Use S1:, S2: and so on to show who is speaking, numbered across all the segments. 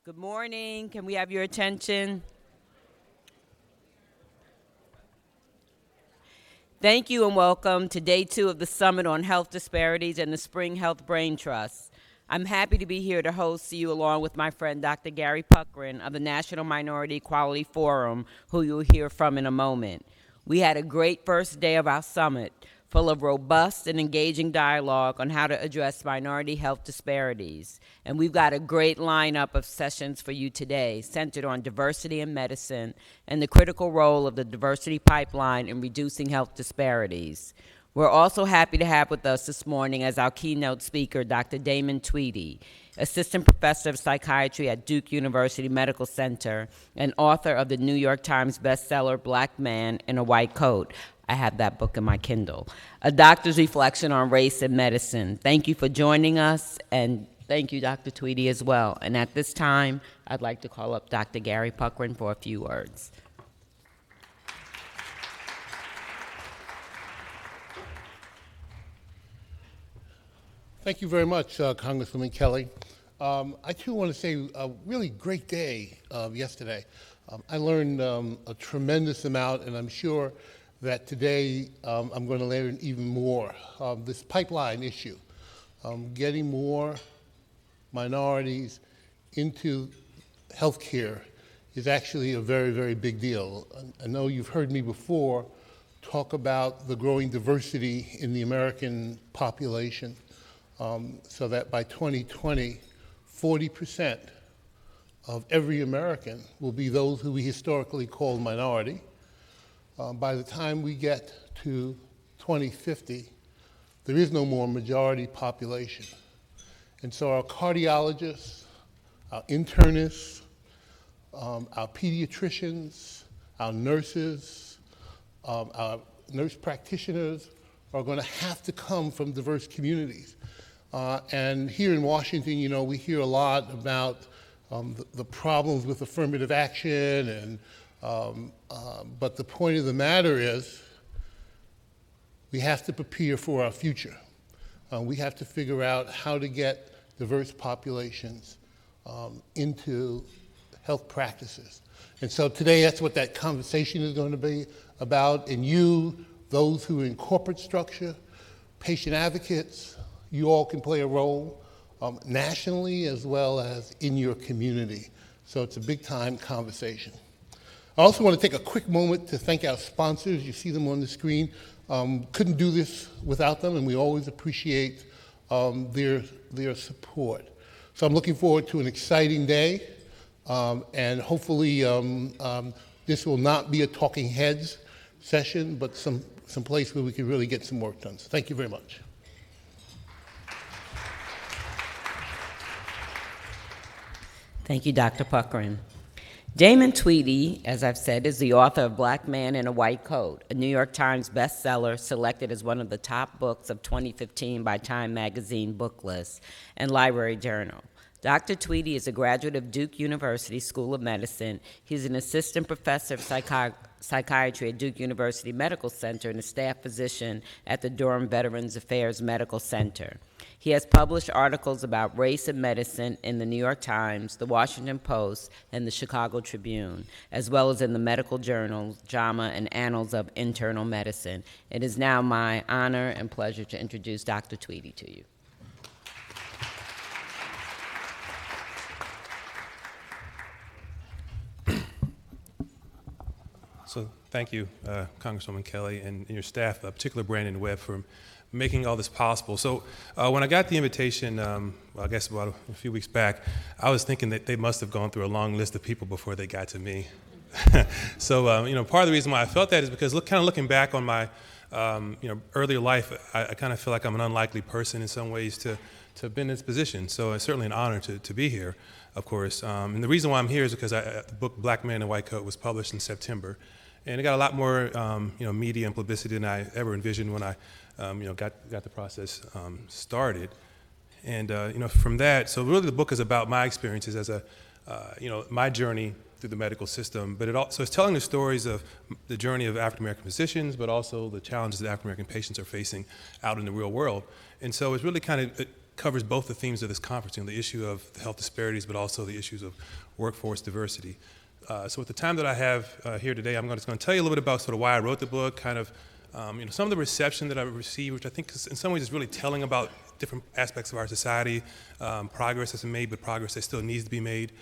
S1: Good morning. Can we have your attention? Thank you and welcome to day 2 of the Summit on Health Disparities and the Spring Health Braintrust. I'm happy to be here to host you along with my friend Dr. Gary Puckrein of the National Minority Equality Forum, who you'll hear from in a moment. We had a great first day of our summit, full of robust and engaging dialogue on how to address minority health disparities. And we've got a great lineup of sessions for you today, centered on diversity in medicine and the critical role of the diversity pipeline in reducing health disparities. We're also happy to have with us this morning as our keynote speaker, Dr. Damon Tweedy, Assistant Professor of Psychiatry at Duke University Medical Center and author of the New York Times bestseller, Black Man in a White Coat. I have that book in my Kindle. A doctor's reflection on race and medicine. Thank you for joining us, and thank you, Dr. Tweedy, as well. And at this time, I'd like to call up Dr. Gary Puckrein for a few words.
S2: Thank you very much, Congresswoman Kelly. I too want to say a really great day yesterday. I learned a tremendous amount, and I'm sure that today I'm going to learn even more. This pipeline issue, getting more minorities into healthcare is actually a very, very big deal. I know you've heard me before talk about the growing diversity in the American population. So that by 2020, 40% of every American will be those who we historically call minority. By the time we get to 2050, there is no more majority population. And so our cardiologists, our internists, our pediatricians, our nurses, our nurse practitioners are going to have to come from diverse communities. And here in Washington, you know, we hear a lot about the problems with affirmative action, but the point of the matter is we have to prepare for our future. We have to figure out how to get diverse populations into health practices. And so today, that's what that conversation is going to be about. And you, those who are in corporate structure, patient advocates, you all can play a role nationally as well as in your community. So it's a big time conversation. I also want to take a quick moment to thank our sponsors. You see them on the screen. Couldn't do this without them, and we always appreciate their support. So I'm looking forward to an exciting day, and hopefully this will not be a talking heads session, but some place where we can really get some work done. So thank you very much.
S1: Thank you, Dr. Puckrein. Damon Tweedy, as I've said, is the author of Black Man in a White Coat, a New York Times bestseller selected as one of the top books of 2015 by Time Magazine Book List and Library Journal. Dr. Tweedy is a graduate of Duke University School of Medicine. He's an assistant professor of psychiatry at Duke University Medical Center and a staff physician at the Durham Veterans Affairs Medical Center. He has published articles about race and medicine in the New York Times, the Washington Post, and the Chicago Tribune, as well as in the medical journals, JAMA, and Annals of Internal Medicine. It is now my honor and pleasure to introduce Dr. Tweedy to you.
S3: So thank you, Congresswoman Kelly, and your staff, particularly Brandon Webb, for making all this possible. So when I got the invitation, I guess about a few weeks back, I was thinking that they must have gone through a long list of people before they got to me. So part of the reason why I felt that is because kind of looking back on my earlier life, I kind of feel like I'm an unlikely person in some ways to have been in this position. So it's certainly an honor to be here, of course. And the reason why I'm here is because the book Black Man in a White Coat was published in September. And it got a lot more media and publicity than I ever envisioned when I got the process started. And from that, so really the book is about my experiences as my journey through the medical system, but so it's telling the stories of the journey of African American physicians, but also the challenges that African American patients are facing out in the real world. And so it's really kind of covers both the themes of this conference, the issue of the health disparities, but also the issues of workforce diversity. So with the time that I have here today, I'm just going to tell you a little bit about sort of why I wrote the book, kind of some of the reception that I've received, which I think in some ways is really telling about different aspects of our society, progress that's been made, but progress that still needs to be made.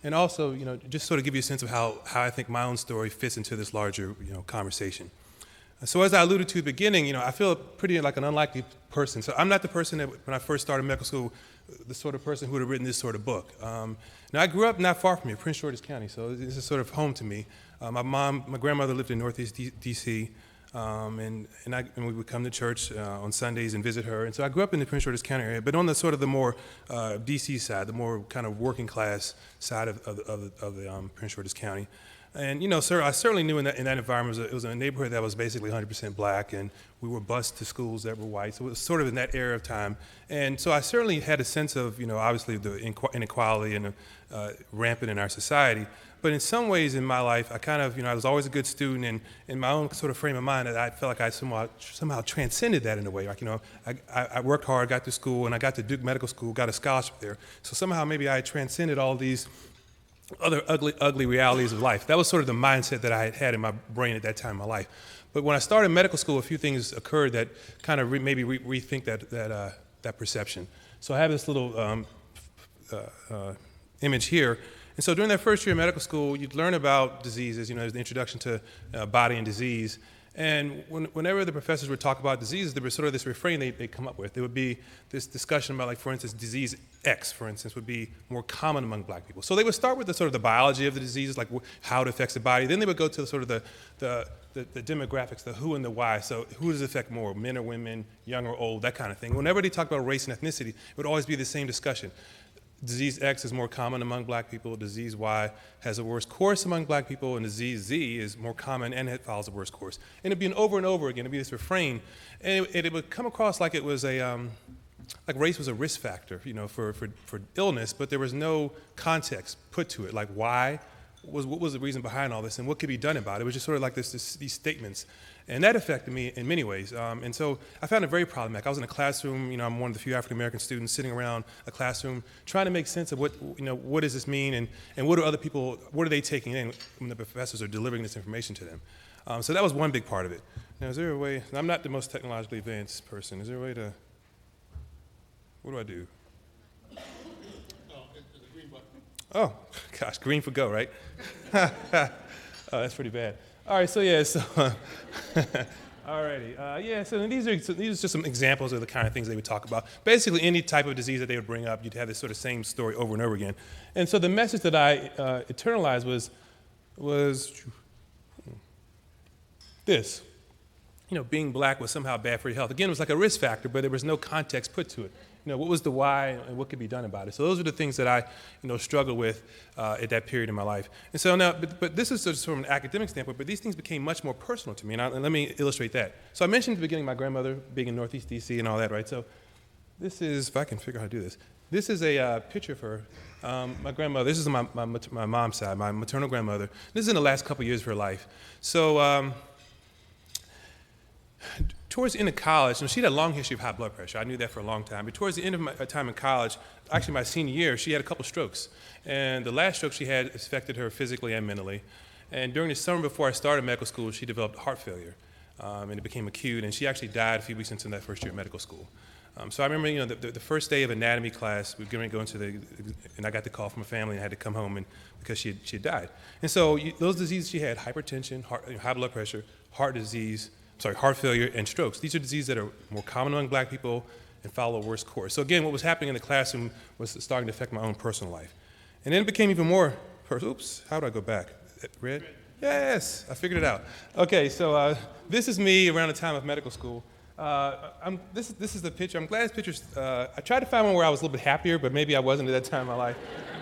S3: And also, just sort of give you a sense of how I think my own story fits into this larger, conversation. So as I alluded to at the beginning, I feel pretty like an unlikely person. So I'm not the person that, when I first started medical school, the sort of person who would have written this sort of book. Now, I grew up not far from here, Prince George's County, so this is sort of home to me. My grandmother lived in Northeast D.C., and we would come to church on Sundays and visit her. And so I grew up in the Prince George's County area, but on the sort of the more D.C. side, the more kind of working class side of the Prince George's County. And sir, I certainly knew in that environment it was a neighborhood that was basically 100% black, and we were bused to schools that were white. So it was sort of in that era of time. And so I certainly had a sense of, obviously the inequality and rampant in our society. But in some ways in my life, I kind of, I was always a good student, and in my own sort of frame of mind, I felt like I somehow transcended that in a way. Like, I worked hard, got to school, and I got to Duke Medical School, got a scholarship there. So somehow maybe I transcended all these other ugly realities of life. That was sort of the mindset that I had in my brain at that time in my life. But when I started medical school, a few things occurred that kind of maybe rethink that perception. So I have this little image here. And so during that first year of medical school, you'd learn about diseases, there's the introduction to body and disease. And whenever the professors would talk about diseases, there was sort of this refrain they'd come up with. There would be this discussion about, like, for instance, disease X, for instance, would be more common among black people. So they would start with the sort of the biology of the disease, like how it affects the body. Then they would go to sort of the demographics, the who and the why. So who does it affect more, men or women, young or old, that kind of thing. Whenever they talk about race and ethnicity, it would always be the same discussion. Disease X is more common among black people, disease Y has a worse course among black people, and disease Z is more common and it follows a worse course. And it'd be over and over again, it'd be this refrain, and it would come across like it was like race was a risk factor, for illness, but there was no context put to it, like what was the reason behind all this, and what could be done about it. It was just sort of like these statements. And that affected me in many ways. And so I found it very problematic. I was in a classroom, I'm one of the few African-American students sitting around a classroom trying to make sense of what does this mean, and what are they taking in when the professors are delivering this information to them. So that was one big part of it. Now, is there a way, I'm not the most technologically advanced person, is there a way to, what do I do?
S2: It's a green button.
S3: Oh, gosh, green for go, right? Oh, that's pretty bad. All right, so alrighty, so these are just some examples of the kind of things they would talk about. Basically, any type of disease that they would bring up, you'd have this sort of same story over and over again. And so the message that I internalized was this. Being black was somehow bad for your health. Again, it was like a risk factor, but there was no context put to it. What was the why and what could be done about it? So those are the things that I, struggled with at that period in my life. And so now, but this is just from an academic standpoint, but these things became much more personal to me, and let me illustrate that. So I mentioned at the beginning my grandmother being in Northeast D.C. and all that, right? So this is, if I can figure out how to do this, this is a picture of her. My grandmother, this is my mom's side, my maternal grandmother. This is in the last couple years of her life. So, towards the end of college, she had a long history of high blood pressure. I knew that for a long time. But towards the end of my time in college, actually my senior year, she had a couple strokes. And the last stroke she had affected her physically and mentally. And during the summer before I started medical school, she developed heart failure. And it became acute, and she actually died a few weeks into that first year of medical school. So I remember, the first day of anatomy class, we were going to go into and I got the call from a family and I had to come home because she had died. And so those diseases she had, hypertension, high blood pressure, heart failure, and strokes. These are diseases that are more common among black people and follow a worse course. So again, what was happening in the classroom was starting to affect my own personal life. And then it became even more personal. Oops, how do I go back? Red? Yes, I figured it out. Okay, so this is me around the time of medical school. This is the picture. I'm glad this picture's, I tried to find one where I was a little bit happier, but maybe I wasn't at that time in my life.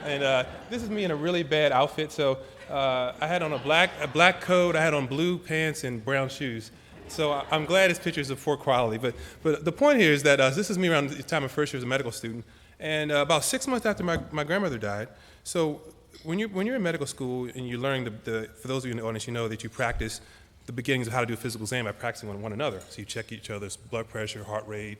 S3: And this is me in a really bad outfit. So I had on a black coat, I had on blue pants and brown shoes. So I'm glad this picture is of poor quality. But the point here is that this is me around the time of first year as a medical student. And about 6 months after my grandmother died, so when you're in medical school and you're learning, for those of you in the audience, you know that you practice the beginnings of how to do a physical exam by practicing on one another. So you check each other's blood pressure, heart rate,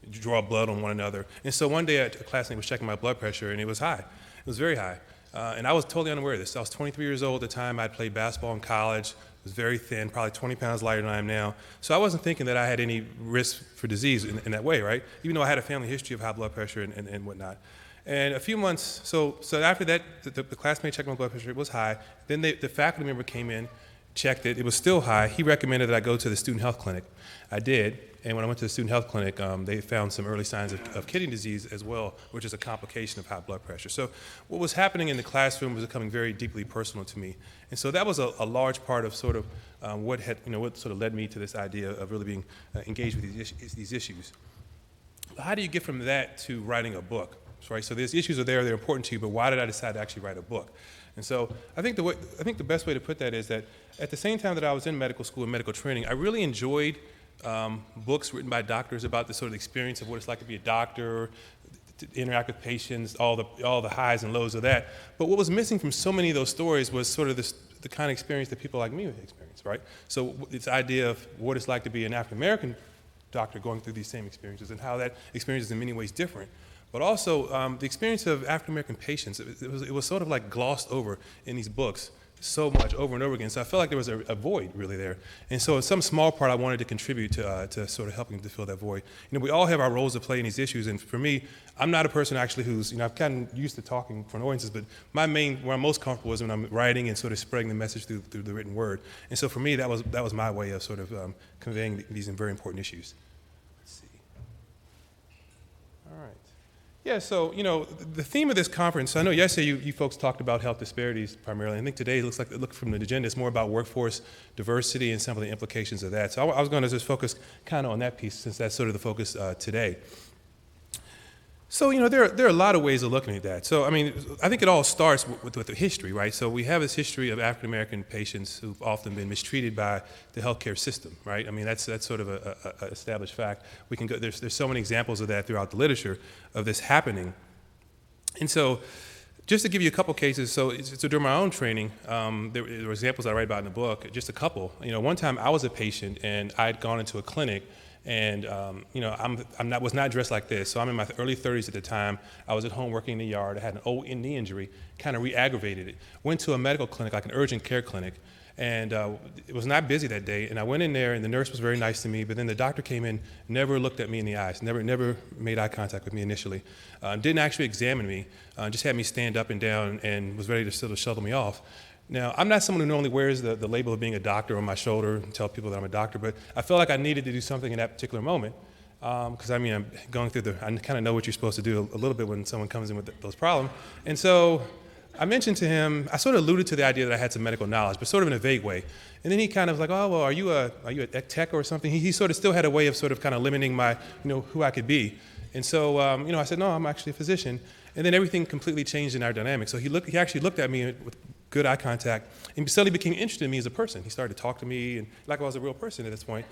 S3: draw blood on one another. And so one day a classmate was checking my blood pressure, and it was high. It was very high. And I was totally unaware of this. I was 23 years old at the time. I'd played basketball in college. Was very thin, probably 20 pounds lighter than I am now. So I wasn't thinking that I had any risk for disease in that way, right? Even though I had a family history of high blood pressure and whatnot. And a few months, so after that, the classmate checked my blood pressure, it was high. Then the faculty member came in, checked it, it was still high. He recommended that I go to the student health clinic. I did, and when I went to the student health clinic, they found some early signs of kidney disease as well, which is a complication of high blood pressure. So what was happening in the classroom was becoming very deeply personal to me. And so that was a large part of sort of what sort of led me to this idea of really being engaged with these issues. How do you get from that to writing a book? Right? So these issues are there, they're important to you, but why did I decide to actually write a book? And so I think the best way to put that is that at the same time that I was in medical school and medical training, I really enjoyed books written by doctors about the sort of experience of what it's like to be a doctor, to interact with patients, all the highs and lows of that. But what was missing from so many of those stories was sort of the kind of experience that people like me would experience, right? So this idea of what it's like to be an African-American doctor going through these same experiences and how that experience is in many ways different. But also, the experience of African-American patients, it was sort of like glossed over in these books so much over and over again. So I felt like there was a void really there. And so in some small part, I wanted to contribute to sort of helping to fill that void. We all have our roles to play in these issues. And for me, I'm not a person actually who's, I've gotten used to talking for audiences, but where I'm most comfortable is when I'm writing and sort of spreading the message through the written word. And so for me, that was my way of sort of conveying these very important issues. Let's see. All right. Yeah, so, the theme of this conference, I know yesterday you folks talked about health disparities primarily. I think today it looks from the agenda, it's more about workforce diversity and some of the implications of that. So I was going to just focus kind of on that piece since that's sort of the focus today. So, there are a lot of ways of looking at that. So, I think it all starts with the history, right? So we have this history of African-American patients who've often been mistreated by the healthcare system, right? That's sort of a established fact. We can go, there's so many examples of that throughout the literature of this happening. And so, just to give you a couple cases, so during my own training, there were examples I write about in the book, just a couple. One time I was a patient and I'd gone into a clinic and was not dressed like this. So I'm in my early 30s at the time. I was at home working in the yard. I had an old knee injury, kind of re-aggravated it. Went to a medical clinic, like an urgent care clinic, and it was not busy that day. And I went in there, and the nurse was very nice to me. But then the doctor came in, never looked at me in the eyes, never made eye contact with me initially. Didn't actually examine me, just had me stand up and down, and was ready to sort of shuttle me off. Now, I'm not someone who normally wears the label of being a doctor on my shoulder and tell people that I'm a doctor, but I felt like I needed to do something in that particular moment because, I'm going through I kind of know what you're supposed to do a little bit when someone comes in with those problems. And so I mentioned to him, I sort of alluded to the idea that I had some medical knowledge, but sort of in a vague way. And then he kind of was like, oh, well, are you a tech or something? He sort of still had a way of sort of kind of limiting my, who I could be. And so, I said, no, I'm actually a physician. And then everything completely changed in our dynamic. So he actually looked at me with good eye contact, and suddenly became interested in me as a person. He started to talk to me and like I was a real person at this point.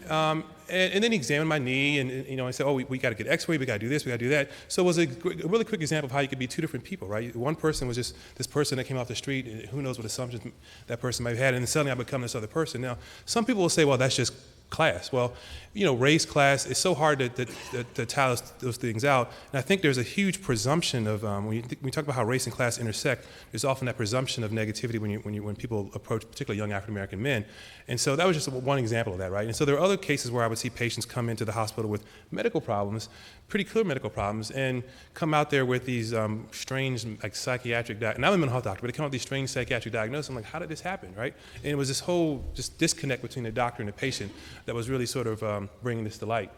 S3: And then he examined my knee, and I said, oh, we got to get X-ray, we got to do this, we got to do that. So it was a really quick example of how you could be two different people, right? One person was just this person that came off the street, and who knows what assumptions that person might have had, and then suddenly I become this other person. Now, some people will say, well, that's just class. Well, race, class, it's so hard to tie those things out. And I think there's a huge presumption of, when we talk about how race and class intersect, there's often that presumption of negativity when people approach particularly young African-American men. And so that was just one example of that, right? And so there are other cases where I would see patients come into the hospital with medical problems, pretty clear medical problems, and come out there with these strange, like psychiatric, and I'm a mental health doctor, but they come out with these strange psychiatric diagnoses. I'm like, how did this happen, right? And it was this whole just disconnect between the doctor and the patient that was really sort of bringing this to light.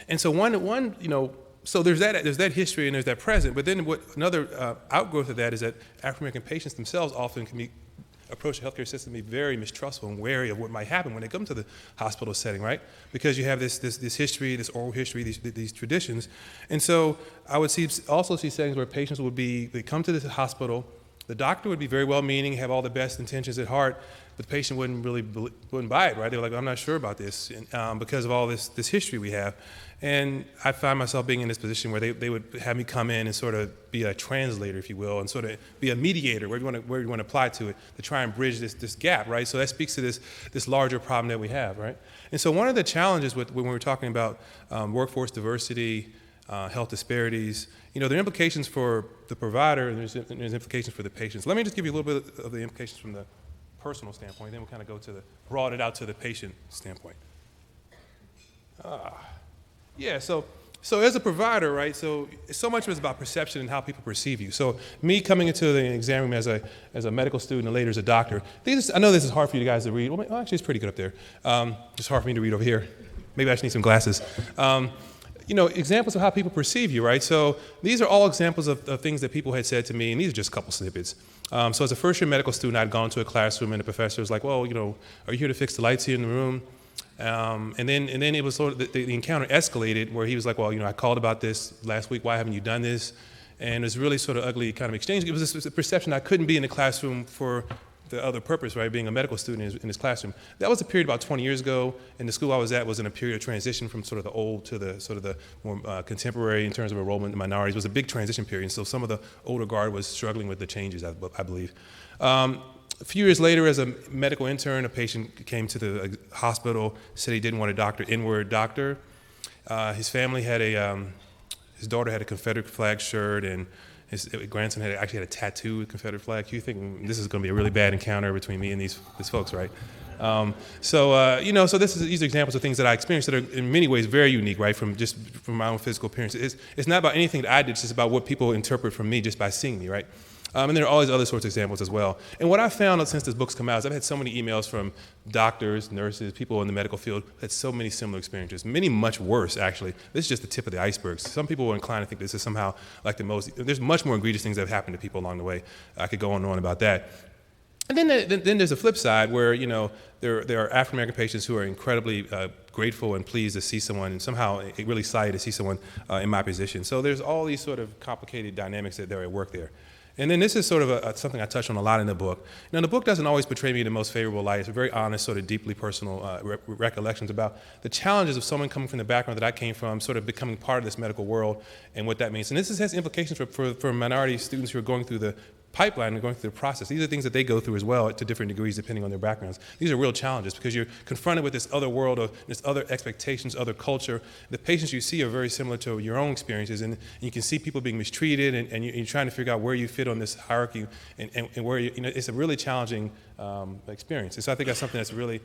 S3: And so so there's that history and there's that present, but then another outgrowth of that is that African-American patients themselves often can approach the healthcare system and be very mistrustful and wary of what might happen when they come to the hospital setting, right? Because you have this history, this oral history, these traditions. And so I would also see settings where patients they come to the hospital, the doctor would be very well-meaning, have all the best intentions at heart, but the patient wouldn't buy it, right? They were like, I'm not sure about this, because of all this history we have. And I find myself being in this position where they would have me come in and sort of be a translator, if you will, and sort of be a mediator, where you want to apply to it, to try and bridge this gap, right? So that speaks to this larger problem that we have, right? And so one of the challenges when we're talking about workforce diversity, health disparities, there are implications for the provider and there's implications for the patients. Let me just give you a little bit of the implications from the personal standpoint, then we'll kind of go to broaden it out to the patient standpoint. Yeah, so as a provider, right, so much of it is about perception and how people perceive you. So me coming into the exam room as a medical student and later as a doctor, I know this is hard for you guys to read. Well, actually, it's pretty good up there. It's hard for me to read over here. Maybe I should need some glasses. Examples of how people perceive you, right? So these are all examples of things that people had said to me, and these are just a couple snippets. So as a first-year medical student, I'd gone to a classroom, and the professor was like, well, are you here to fix the lights here in the room? And then it was sort of the encounter escalated where he was like, well, I called about this last week. Why haven't you done this? And it was really sort of ugly kind of exchange. It was a perception I couldn't be in the classroom for the other purpose, right, being a medical student in his classroom. That was a period about 20 years ago, and the school I was at was in a period of transition from sort of the old to the sort of the more contemporary in terms of enrollment in minorities. It was a big transition period, and so some of the older guard was struggling with the changes, I believe. A few years later, as a medical intern, a patient came to the hospital, said he didn't want a doctor, inward doctor. His family had his daughter had a Confederate flag shirt, and his grandson actually had a tattoo with Confederate flag. You think this is going to be a really bad encounter between me and these folks, right? So these are examples of things that I experienced that are in many ways very unique, right? From my own physical appearance. It's not about anything that I did. It's just about what people interpret from me just by seeing me, right? And there are all these other sorts of examples as well. And what I've found since this book's come out is I've had so many emails from doctors, nurses, people in the medical field who had so many similar experiences, many much worse, actually. This is just the tip of the iceberg. Some people were inclined to think this is somehow like there's much more egregious things that have happened to people along the way. I could go on and on about that. And then there's a flip side where, there are African-American patients who are incredibly grateful and pleased to see someone, and somehow really excited to see someone in my position. So there's all these sort of complicated dynamics that are at work there. And then this is sort of something I touch on a lot in the book. Now, the book doesn't always portray me in the most favorable light. It's a very honest, sort of deeply personal recollections about the challenges of someone coming from the background that I came from, sort of becoming part of this medical world and what that means. And this has implications for minority students who are going through the pipeline and going through the process. These are things that they go through as well to different degrees depending on their backgrounds. These are real challenges because you're confronted with this other world of this other expectations, other culture. The patients you see are very similar to your own experiences, and you can see people being mistreated, and you're trying to figure out where you fit on this hierarchy and where it's a really challenging experience. And so I think that's something that's really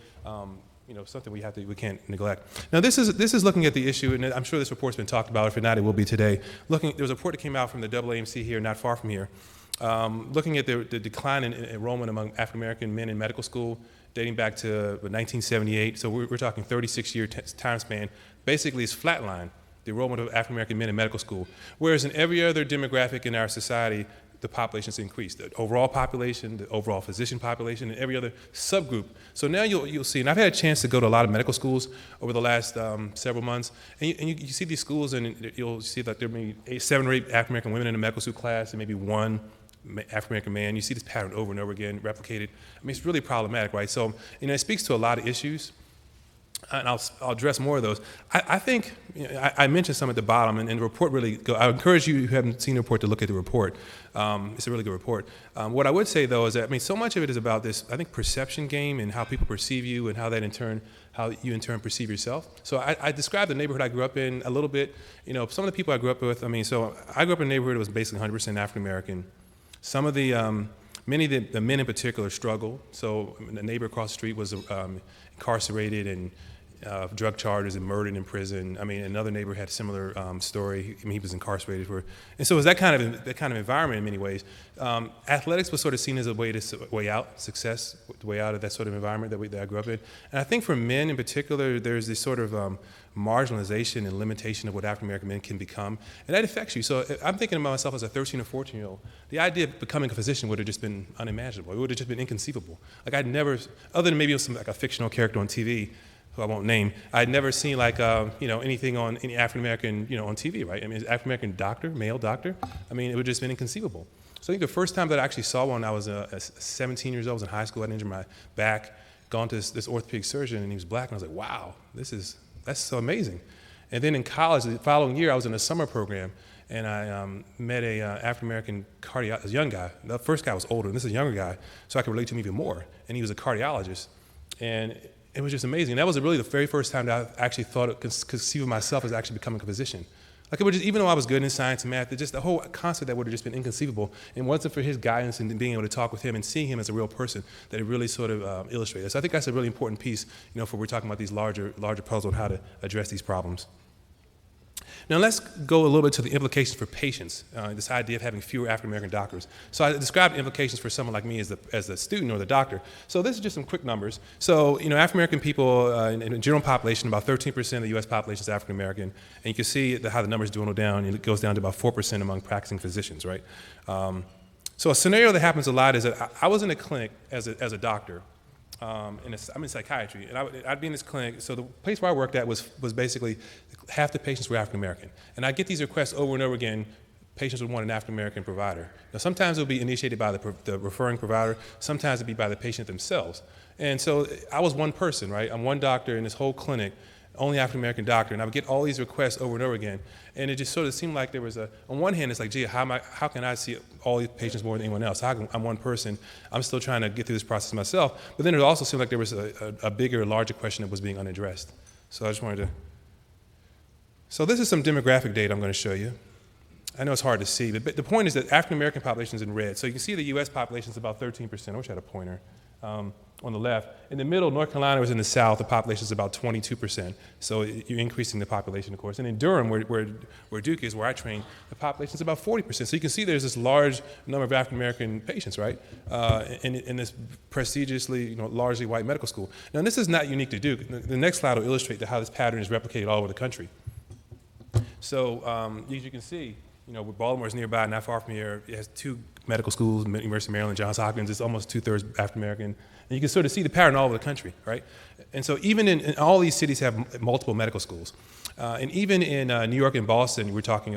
S3: something we can't neglect. Now, this is looking at the issue, and I'm sure this report's been talked about. If not, it will be today. There was a report that came out from the AAMC here, not far from here, looking at the decline in enrollment among African American men in medical school, dating back to 1978. So we're talking 36-year time span. Basically, it's flatlined, the enrollment of African American men in medical school. Whereas in every other demographic in our society, the population's increased. The overall population, the overall physician population, and every other subgroup. So now you'll see, and I've had a chance to go to a lot of medical schools over the last several months, and you see these schools, and you'll see that there may be 7 or 8 African American women in a medical school class, and maybe 1 African American man. You see this pattern over and over again, replicated. I mean, it's really problematic, right? So, it speaks to a lot of issues, and I'll address more of those. I think, I mentioned some at the bottom, and the report really, I encourage you who haven't seen the report to look at the report. It's a really good report. What I would say, though, is that, so much of it is about this, I think, perception game and how people perceive you and how you in turn perceive yourself. So I described the neighborhood I grew up in a little bit. Some of the people I grew up with, so I grew up in a neighborhood that was basically 100% African American. Some of many of the men in particular struggled. So the neighbor across the street was incarcerated and drug charges and murdered in prison. Another neighbor had a similar story. He was incarcerated and so it was that kind of environment in many ways. Athletics was sort of seen as a way out, success, the way out of that sort of environment that I grew up in. And I think for men in particular, there's this sort of marginalization and limitation of what African American men can become, and that affects you. So I'm thinking about myself as a 13 or 14-year-old. The idea of becoming a physician would have just been unimaginable. It would have just been inconceivable. Like I'd never, other than maybe like a fictional character on TV, who I won't name, I'd never seen anything on any African American on TV, right? African American doctor, male doctor. It would have just been inconceivable. So I think the first time that I actually saw one, I was 17 years old. I was in high school. I injured my back, gone to this orthopedic surgeon, and he was black. And I was like, wow, that's so amazing. And then in college, the following year, I was in a summer program, and I met a African-American cardiologist, a young guy. The first guy was older, and this is a younger guy, so I could relate to him even more. And he was a cardiologist. And it was just amazing. And that was really the very first time that I actually thought, conceive of myself as actually becoming a physician. Like, it was just, even though I was good in science and math, just the whole concept that would have just been inconceivable. And wasn't for his guidance and being able to talk with him and seeing him as a real person, that it really sort of illustrated. So I think that's a really important piece, for we're talking about these larger puzzles on how to address these problems. Now let's go a little bit to the implications for patients, this idea of having fewer African-American doctors. So I described implications for someone like me as the student or the doctor. So this is just some quick numbers. So, African-American people in the general population, about 13% of the U.S. population is African-American. And you can see how the numbers dwindle down, and it goes down to about 4% among practicing physicians, right? So a scenario that happens a lot is that I was in a clinic as a doctor. I'm in psychiatry, and I'd be in this clinic. So the place where I worked at was basically half the patients were African American, and I get these requests over and over again. Patients would want an African American provider. Now sometimes it will be initiated by the referring provider. Sometimes it'd be by the patient themselves. And so I was one person, right? I'm one doctor in this whole clinic, only African American doctor, and I would get all these requests over and over again. And it just sort of seemed like there was on one hand, it's like, gee, how can I see all these patients more than anyone else? I'm one person. I'm still trying to get through this process myself. But then it also seemed like there was a bigger, larger question that was being unaddressed. So I just wanted to. So this is some demographic data I'm going to show you. I know it's hard to see, but the point is that African American population is in red. So you can see the U.S. population is about 13%. I wish I had a pointer. On the left. In the middle, North Carolina was in the south, the population is about 22%. So you're increasing the population, of course. And in Durham, where Duke is, where I train, the population is about 40%. So you can see there's this large number of African-American patients, right, in this prestigiously, largely white medical school. Now, this is not unique to Duke. The next slide will illustrate how this pattern is replicated all over the country. So as you can see, Baltimore is nearby, not far from here. It has two medical schools, University of Maryland, Johns Hopkins. It's almost 2/3 African-American. And you can sort of see the pattern all over the country, right? And so even in all these cities have multiple medical schools. And even in New York and Boston,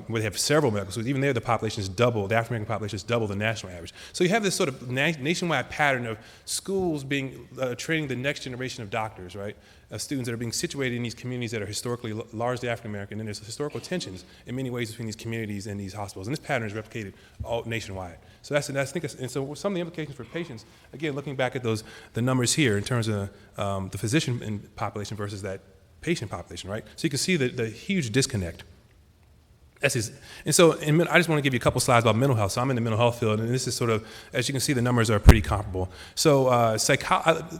S3: we have several medical schools. Even there, the population is double, the African-American population is double the national average. So you have this sort of nationwide pattern of schools being training the next generation of doctors, right? Students that are being situated in these communities that are historically largely African-American, and there's historical tensions in many ways between these communities and these hospitals. And this pattern is replicated all nationwide. So and so some of the implications for patients, again, looking back at the numbers here in terms of the physician population versus that patient population, right? So you can see the huge disconnect. And so I just want to give you a couple slides about mental health. So I'm in the mental health field, and this is sort of, as you can see, the numbers are pretty comparable. So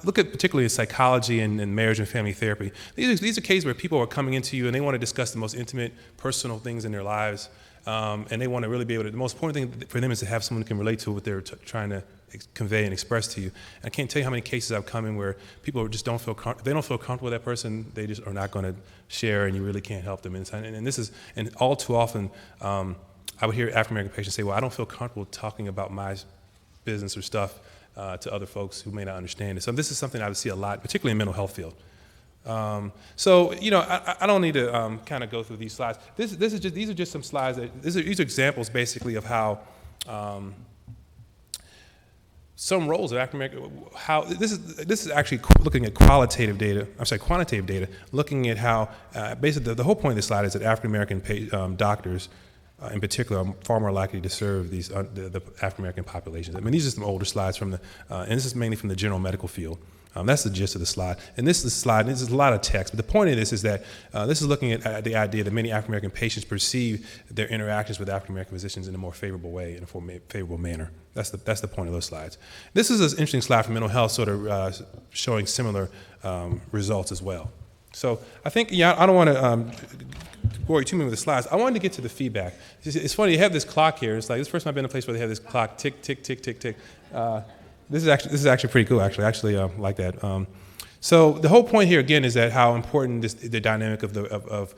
S3: look at particularly psychology and marriage and family therapy. These are cases where people are coming into you and they want to discuss the most intimate, personal things in their lives, and they want to really be able to, the most important thing for them is to have someone who can relate to what they're trying to convey and express to you. And I can't tell you how many cases I've come in where people just don't feel they don't feel comfortable with that person. They just are not going to share, and you really can't help them. And all too often, I would hear African American patients say, "Well, I don't feel comfortable talking about my business or stuff to other folks who may not understand it." So this is something I would see a lot, particularly in the mental health field. I don't need to kind of go through these slides. These are just some slides. These are examples basically of how. Some roles of African American, how this is actually looking at quantitative data, looking at how basically the whole point of this slide is that African American doctors, in particular, are far more likely to serve the African American populations. I mean, these are some older slides from and this is mainly from the general medical field. That's the gist of the slide. And this is a lot of text, but the point of this is that this is looking at the idea that many African American patients perceive their interactions with African American physicians in a more favorable way, in a favorable manner. That's the point of those slides. This is an interesting slide for mental health, sort of showing similar results as well. So I think, I don't want to bore you too much with the slides. I wanted to get to the feedback. It's funny, you have this clock here. It's like, this first time I've been in a place where they have this clock, tick, tick, tick, tick, tick. This is actually pretty cool, actually. I actually like that. So the whole point here, again, is that how important the dynamic of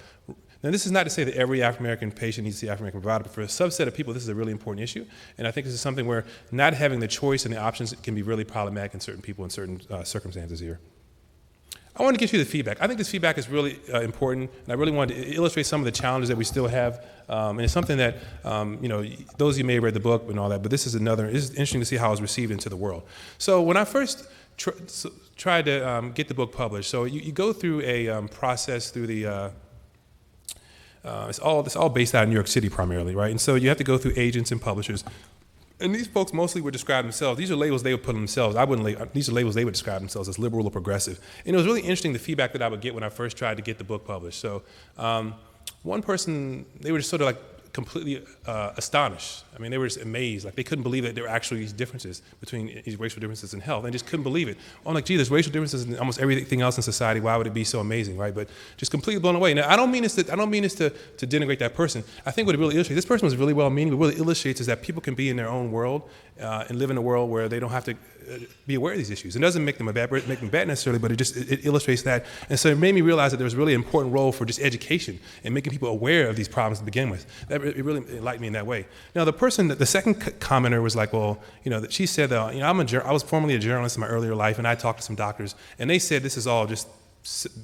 S3: now, this is not to say that every African American patient needs to see African American provider, but for a subset of people, this is a really important issue. And I think this is something where not having the choice and the options can be really problematic in certain people in certain circumstances here. I want to get you the feedback. I think this feedback is really important, and I really wanted to illustrate some of the challenges that we still have. And it's something that, those of you may have read the book and all that, but this is interesting to see how it was received into the world. So when I first tried to get the book published, so you go through a process through the, it's all based out of New York City primarily, right? And so you have to go through agents and publishers. And these folks mostly would describe themselves. These are labels they would put on themselves. These are labels they would describe themselves as liberal or progressive. And it was really interesting the feedback that I would get when I first tried to get the book published. So one person, they were just sort of like completely astonished. I mean, they were just amazed. Like they couldn't believe that there were actually these differences between these racial differences in health. They just couldn't believe it. I'm like, gee, there's racial differences in almost everything else in society. Why would it be so amazing, right? But just completely blown away. Now, I don't mean this to denigrate that person. I think what it really illustrates, this person was really well-meaning, but what it illustrates is that people can be in their own world and live in a world where they don't have to be aware of these issues. It doesn't make them bad necessarily, but it illustrates that. And so it made me realize that there's really an important role for just education and making people aware of these problems to begin with. It really enlightened me in that way. Now, the second commenter was like, well, she said that, I was formerly a journalist in my earlier life, and I talked to some doctors, and they said this is all just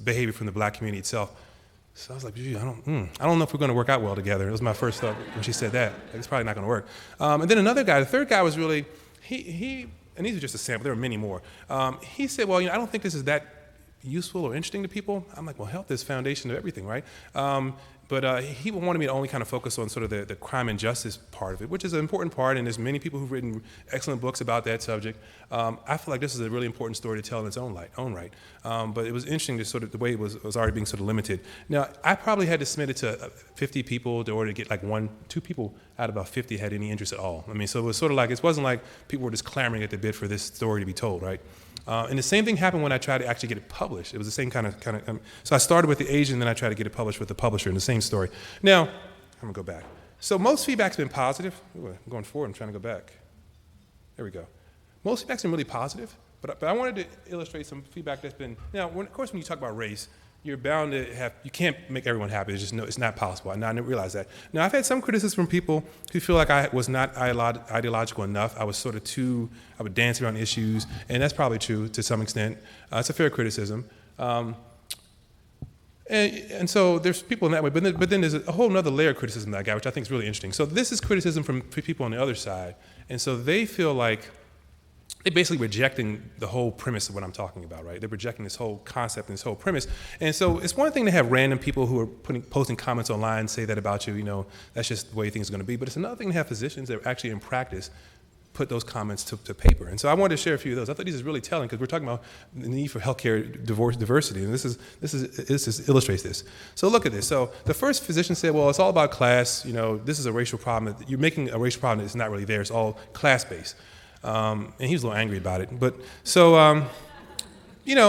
S3: behavior from the black community itself. So I was like, gee, I don't know if we're going to work out well together. It was my first thought when she said that. It's probably not going to work. And then another guy, the third guy was really, he and these are just a sample, there were many more. He said, well, I don't think this is that useful or interesting to people. I'm like, well, health is the foundation of everything, right? But he wanted me to only kind of focus on sort of the crime and justice part of it, which is an important part, and there's many people who've written excellent books about that subject. I feel like this is a really important story to tell in its own right. But it was interesting to sort of the way it was already being sort of limited. Now, I probably had to submit it to 50 people in order to get like 2 people out of about 50 had any interest at all. I mean, so it was sort of like, it wasn't like people were just clamoring at the bit for this story to be told, right? And the same thing happened when I tried to actually get it published. It was the same kind of. So I started with the agent, and then I tried to get it published with the publisher, and the same story. Now, I'm gonna go back. So most feedback's been positive. Ooh, I'm going forward. I'm trying to go back. There we go. Most feedback's been really positive, but I wanted to illustrate some feedback that's been. Now, of course, when you talk about race, you're bound to have. You can't make everyone happy. It's not possible. And I didn't realize that. Now, I've had some criticism from people who feel like I was not ideological enough. I was sort of I would dance around issues, and that's probably true to some extent. It's a fair criticism. And so there's people in that way, but then there's a whole other layer of criticism that I got, which I think is really interesting. So this is criticism from people on the other side, and so they feel like they're basically rejecting the whole premise of what I'm talking about, right? They're rejecting this whole concept and this whole premise. And so it's one thing to have random people who are posting comments online say that about you, that's just the way things are going to be. But it's another thing to have physicians that actually in practice put those comments to paper. And so I wanted to share a few of those. I thought this is really telling because we're talking about the need for healthcare diversity, and this illustrates this. So look at this. So the first physician said, well, it's all about class. This is a racial problem. You're making a racial problem that's not really there. It's all class-based. And he was a little angry about it. But so, yeah,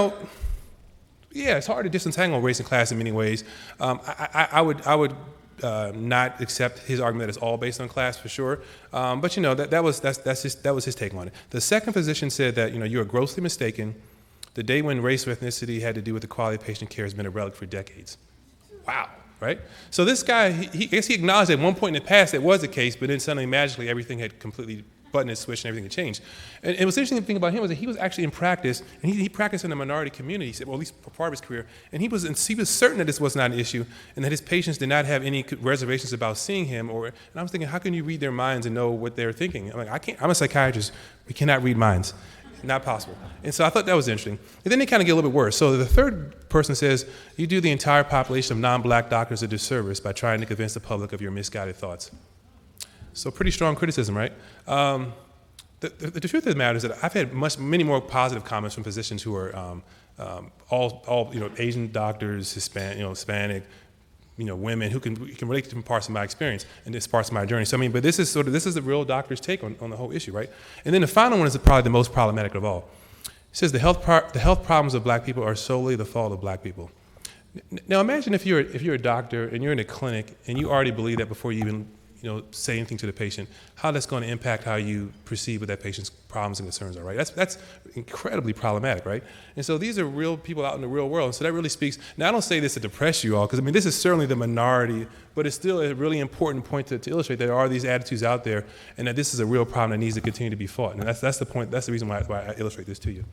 S3: it's hard to disentangle race and class in many ways. I would not accept his argument that it's all based on class for sure. But that was his take on it. The second physician said that you are grossly mistaken. The day when race or ethnicity had to do with the quality of patient care has been a relic for decades. Wow, right? So this guy, I guess he acknowledged at one point in the past that was the case, but then suddenly magically everything had completely button had switched and everything had changed. And what's interesting thing about him was that he was actually in practice, and he practiced in a minority community, well, at least for part of his career, and he was certain that this was not an issue, and that his patients did not have any reservations about seeing him. And I was thinking, how can you read their minds and know what they're thinking? I'm like, I'm a psychiatrist. We cannot read minds. Not possible. And so I thought that was interesting. And then they kind of get a little bit worse. So the third person says, you do the entire population of non-black doctors a disservice by trying to convince the public of your misguided thoughts. So pretty strong criticism, right? The truth of the matter is that I've had many more positive comments from physicians who are all Asian doctors, Hispanic, women who can relate to different parts of my experience and this parts of my journey. So but this is the real doctor's take on the whole issue, right? And then the final one is probably the most problematic of all. It says the health problems of black people are solely the fault of black people. Now imagine if you're a doctor and you're in a clinic and you already believe that before you even say anything to the patient, how that's going to impact how you perceive what that patient's problems and concerns are, right? That's incredibly problematic, right? And so these are real people out in the real world. And so that really speaks. Now, I don't say this to depress you all, because this is certainly the minority, but it's still a really important point to illustrate that there are these attitudes out there, and that this is a real problem that needs to continue to be fought. And that's the point. That's the reason why I illustrate this to you.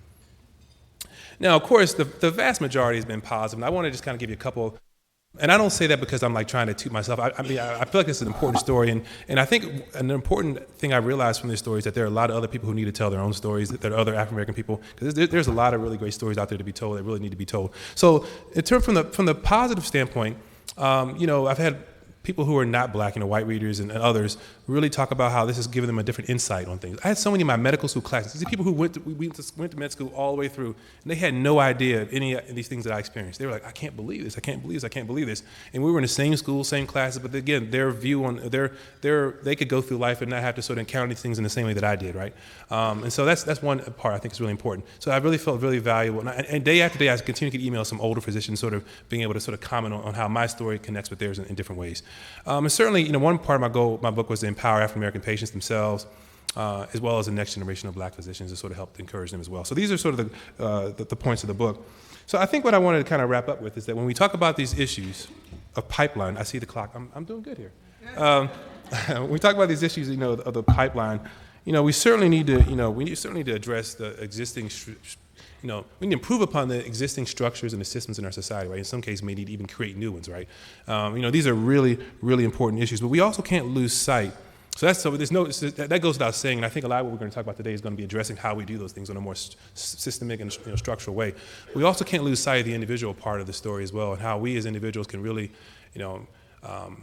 S3: Now, of course, the vast majority has been positive, and I want to just kind of give you a couple. And I don't say that because I'm like trying to toot myself. I mean, I feel like it's an important story, and I think an important thing I realized from this story is that there are a lot of other people who need to tell their own stories. That there are other African American people, because there's a lot of really great stories out there to be told that really need to be told. So, in terms from the positive standpoint, I've had people who are not black, white readers and others, really talk about how this has given them a different insight on things. I had so many of my medical school classes. These are people who went to med school all the way through, and they had no idea of any of these things that I experienced. They were like, I can't believe this, I can't believe this, I can't believe this. And we were in the same school, same classes, but again, their view on, they could go through life and not have to sort of encounter these things in the same way that I did, right? And so that's one part I think is really important. So I really felt really valuable. And day after day, I continue to get emails from older physicians sort of being able to sort of comment on how my story connects with theirs in different ways. And certainly, one part of my book was to empower African American patients themselves, as well as the next generation of black physicians, to sort of help encourage them as well. So these are sort of the points of the book. So I think what I wanted to kind of wrap up with is that when we talk about these issues of pipeline, I see the clock. I'm doing good here. When we talk about these issues, of the pipeline, we certainly need to address the existing. We need to improve upon the existing structures and the systems in our society, right? In some cases, we need to even create new ones, right? These are really, really important issues, but we also can't lose sight. That goes without saying, and I think a lot of what we're going to talk about today is going to be addressing how we do those things in a more systemic and structural way. We also can't lose sight of the individual part of the story as well, and how we as individuals can really,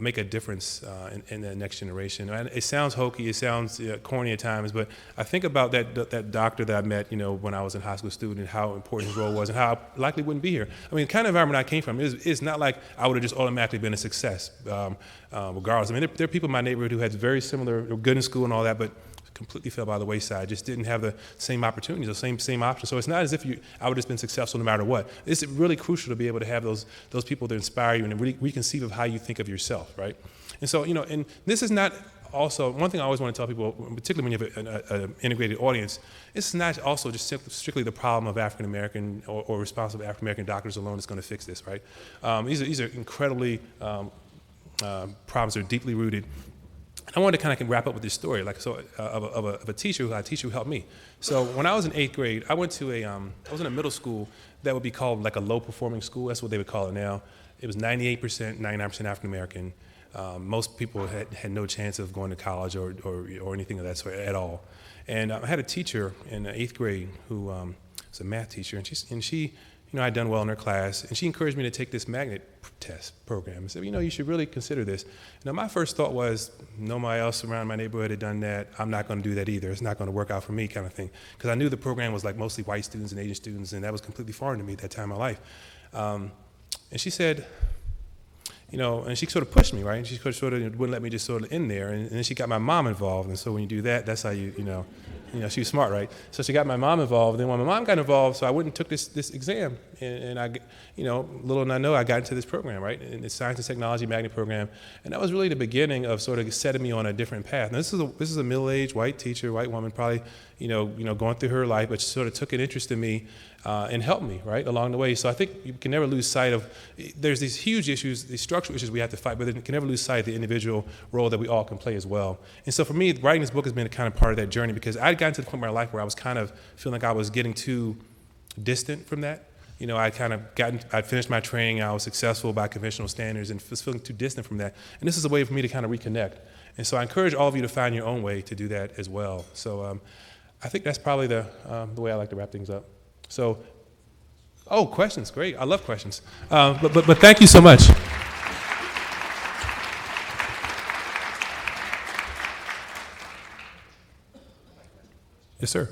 S3: make a difference in the next generation. And it sounds hokey, it sounds corny at times, but I think about that doctor that I met, when I was a high school student, and how important his role was, and how I likely wouldn't be here. I mean, the kind of environment I came from is not like I would have just automatically been a success, regardless. I mean, there are people in my neighborhood who had very similar, were good in school and all that, but completely fell by the wayside, just didn't have the same opportunities, the same options. So it's not as if I would have been successful no matter what. It's really crucial to be able to have those people that inspire you and really reconceive of how you think of yourself, right? And so, and this is not also, one thing I always want to tell people, particularly when you have an integrated audience, it's not also just strictly the problem of African American or responsible African American doctors alone that's going to fix this, right? These are incredibly problems that are deeply rooted. I wanted to kind of wrap up with this story, of a teacher who helped me. So when I was in 8th grade, I went to I was in a middle school that would be called like a low-performing school. That's what they would call it now. It was 98%, 99% African American. Most people had no chance of going to college or anything of that sort at all. And I had a teacher in 8th grade who was a math teacher, and she I'd done well in her class, and she encouraged me to take this magnet test program and said, you should really consider this. Now, my first thought was, nobody else around my neighborhood had done that. I'm not going to do that either. It's not going to work out for me, kind of thing. Because I knew the program was like mostly white students and Asian students, and that was completely foreign to me at that time in my life. And she said, and she sort of pushed me, right? And she sort of wouldn't let me just sort of in there. And then she got my mom involved. And so when you do that, that's how she was smart, right? So she got my mom involved. Then when my mom got involved, so I went and took this exam. And I, little did I know, I got into this program, right? In the Science and Technology Magnet program. And that was really the beginning of sort of setting me on a different path. Now, this is a middle-aged white teacher, white woman, probably, going through her life, but she sort of took an interest in me and helped me, right, along the way. So I think you can never lose sight of, there's these huge issues, these structural issues we have to fight, but you can never lose sight of the individual role that we all can play as well. And so for me, writing this book has been a kind of part of that journey, because I'd gotten to the point in my life where I was kind of feeling like I was getting too distant from that. I'd finished my training, I was successful by conventional standards, and was feeling too distant from that. And this is a way for me to kind of reconnect. And so I encourage all of you to find your own way to do that as well. So I think that's probably the way I like to wrap things up. So, questions, great. I love questions. But thank you so much. Yes, sir.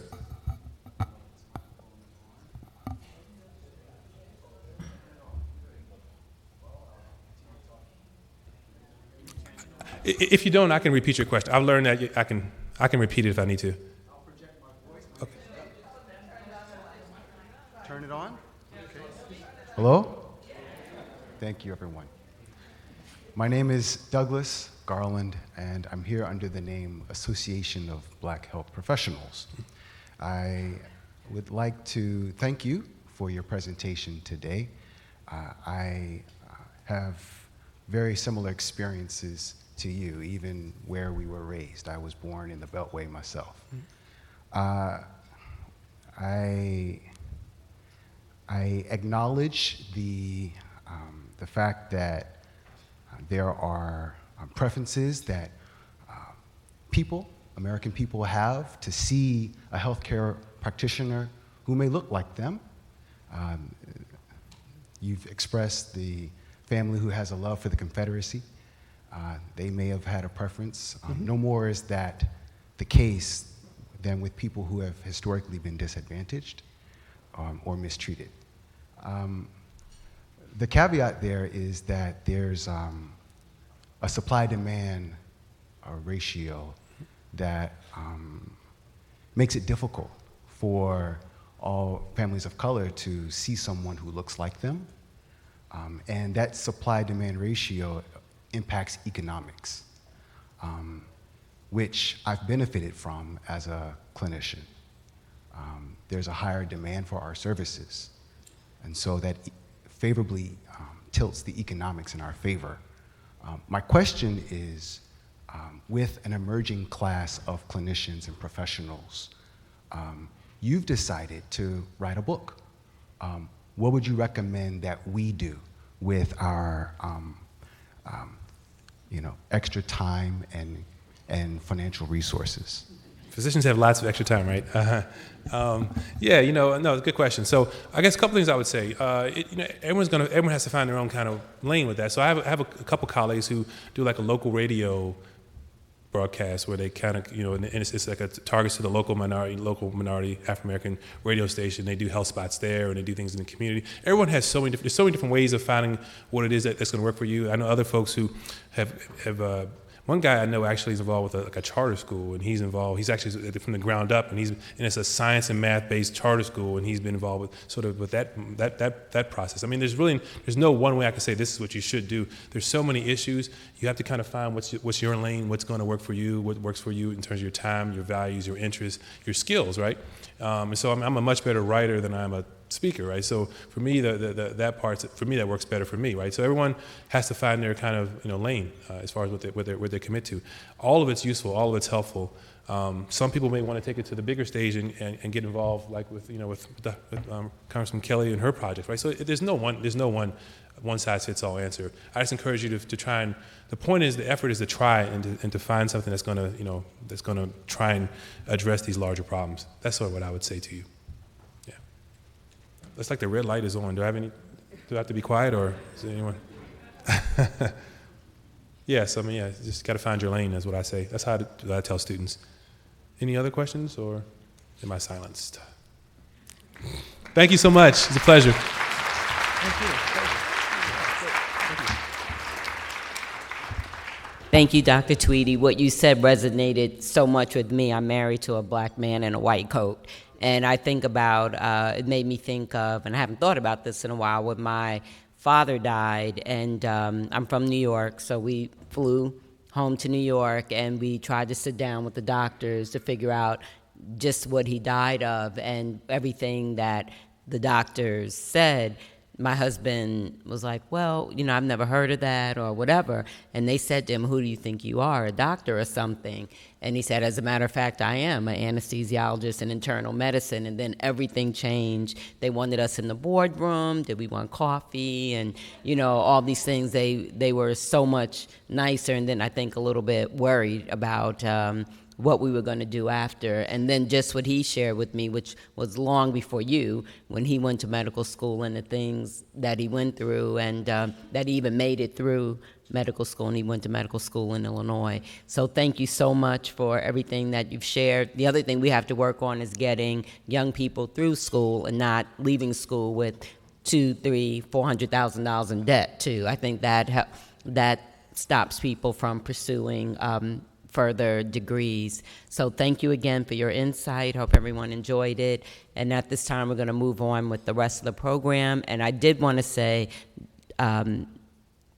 S3: If you don't, I can repeat your question. I've learned that I can repeat it if I need to.
S4: I'll project my voice.
S3: Okay.
S4: Turn it on. Okay. Hello? Thank you, everyone. My name is Douglas Garland, and I'm here under the name Association of Black Health Professionals. I would like to thank you for your presentation today. I have very similar experiences to you, even where we were raised. I was born in the Beltway myself. I I acknowledge the fact that there are preferences that American people have to see a healthcare practitioner who may look like them. You've expressed the family who has a love for the Confederacy. They may have had a preference. No more is that the case than with people who have historically been disadvantaged or mistreated. The caveat there is that there's a supply-demand ratio that makes it difficult for all families of color to see someone who looks like them. And that supply-demand ratio impacts economics, which I've benefited from as a clinician. There's a higher demand for our services, and so that favorably tilts the economics in our favor. My question is, with an emerging class of clinicians and professionals, you've decided to write a book. What would you recommend that we do with our extra time and financial resources?
S3: Physicians have lots of extra time, right? Yeah, no, it's a good question. So I guess a couple things I would say. Everyone has to find their own kind of lane with that. So I have a couple colleagues who do like a local radio broadcast where they kind of, and it's like a targets to the local minority African-American radio station. They do health spots there, and they do things in the community. Everyone has there's so many different ways of finding what it is that's going to work for you. I know other folks who have one guy I know actually is involved with a charter school, and he's actually from the ground up, and it's a science and math based charter school, and he's been involved with that process. I mean, there's no one way I can say this is what you should do. There's so many issues. You have to kind of find what's your lane, what's going to work for you, what works for you in terms of your time, your values, your interests, your skills, right? And so I'm a much better writer than I'm a speaker, right? So for me, that works better for me, right? So everyone has to find their kind of lane as far as what they commit to. All of it's useful, all of it's helpful. Some people may want to take it to the bigger stage and get involved, like with Congresswoman Kelly and her project, right? So there's no one size fits all answer. I just encourage you to try and the point is the effort is to try and to find something that's gonna try and address these larger problems. That's sort of what I would say to you. Looks like the red light is on. Do I have to be quiet, or is there anyone? Yes, just got to find your lane is what I say. That's how I tell students. Any other questions, or am I silenced? Thank you so much. It's a pleasure.
S1: Thank you. Thank you, Dr. Tweedy. What you said resonated so much with me. I'm married to a black man in a white coat. And I think about, it made me think of, and I haven't thought about this in a while, when my father died, and I'm from New York, so we flew home to New York, and we tried to sit down with the doctors to figure out just what he died of, and everything that the doctors said. My husband was like, well, I've never heard of that or whatever. And they said to him, who do you think you are, a doctor or something? And he said, as a matter of fact, I am an anesthesiologist in internal medicine. And then everything changed. They wanted us in the boardroom. Did we want coffee? And, all these things. They were so much nicer. And then I think a little bit worried about what we were going to do after. And then just what he shared with me, which was long before you, when he went to medical school and the things that he went through, and that he even made it through medical school, and he went to medical school in Illinois. So thank you so much for everything that you've shared. The other thing we have to work on is getting young people through school and not leaving school with $200,000, $300,000, $400,000 in debt too. I think that stops people from pursuing further degrees. So thank you again for your insight. Hope everyone enjoyed it. And at this time, we're going to move on with the rest of the program. And I did want to say,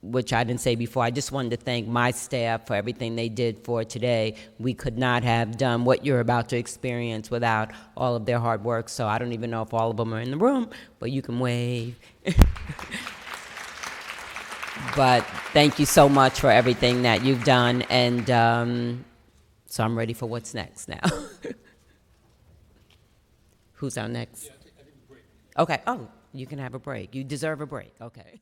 S1: which I didn't say before, I just wanted to thank my staff for everything they did for today. We could not have done what you're about to experience without all of their hard work. So I don't even know if all of them are in the room, but you can wave. But thank you so much for everything that you've done, and so I'm ready for what's next now. Who's our next? Okay. Oh, You can have a break. You deserve a break. Okay.